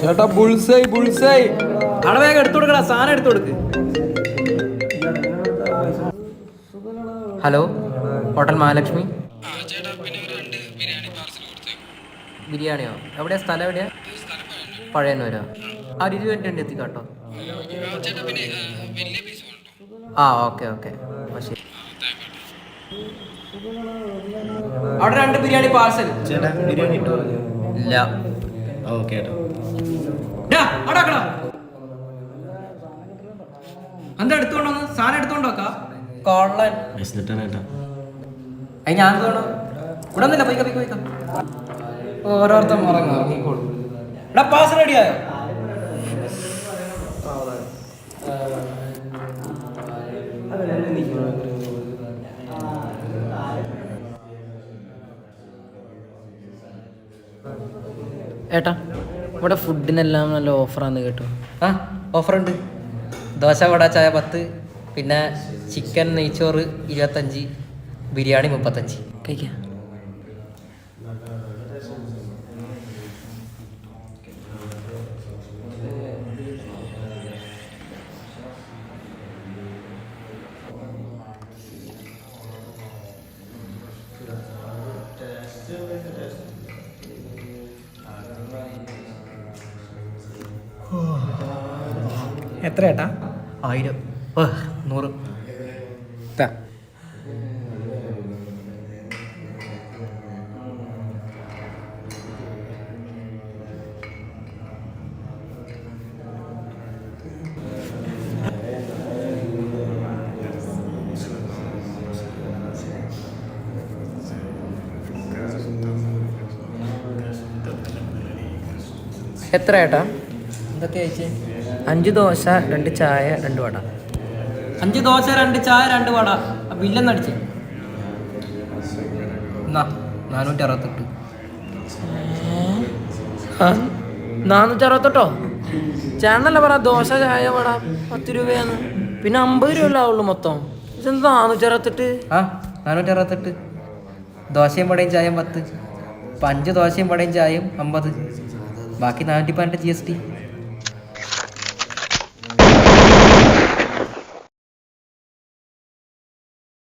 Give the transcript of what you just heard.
ചേട്ടാ bullseye bullseye അവിടെ വേഗം എടുത്തു കൊടുക്കടാ, സാധനം എടുത്തു കൊടുക്ക്. Hello, hotel Mahalakshmi. ബിരിയാണിയോ? എവിടെയാ സ്ഥലം? എവിടെയാ? പഴയന്നൂരോ? ആ 20 മിനിറ്റ് എത്തിക്കാട്ടോ. ആ ഓക്കെ ഓക്കെ ശരി. അവിടെ 2 ബിരിയാണി പാർസൽ. ഇല്ല. ഓക്കെ എന്താ എടുത്തോണ്ടോ? സാധനം എടുത്തോണ്ടോക്കാ കൊള്ളൻ. അത് ഞാൻ തോന്നണം ഇവിടെ ഒന്നുമില്ല. പോയിക്കാം ഓരോരുത്തർ ഇറങ്ങിക്കോളൂ. ഇവിടെ പാസ് റെഡിയായോ? ഏട്ടാ, ഇവിടെ ഫുഡിനെല്ലാം നല്ല ഓഫറാന്ന് കേട്ടു. ആ ഓഫറുണ്ട്. ദോശ, വട, ചായ 10, പിന്നെ ചിക്കൻ നെയ്ച്ചോറ് 25, ബിരിയാണി 35. കഴിക്കാം. എത്ര ഏട്ടാ? 1000. 100. എത്ര ഏട്ടാ? എന്തൊക്കെ അയച്ചേ? 5 ദോശ, 2 ചായ, 2 വട. 5 ദോശ, 2 ചായ, 2 വട. ബില്ലെന്ന് അടിച്ചേ. 468. 468? ചേട്ടനല്ലേ പറ ദോശ ചായ വട 10 രൂപയാണ്, പിന്നെ 50 രൂപ ആവുള്ളൂ മൊത്തം. ഇതെന്താ 468? ആ 468. ദോശയും വടയും ചായയും 10. 5 ദോശയും വടയും ചായയും 50. ബാക്കി 412 GST.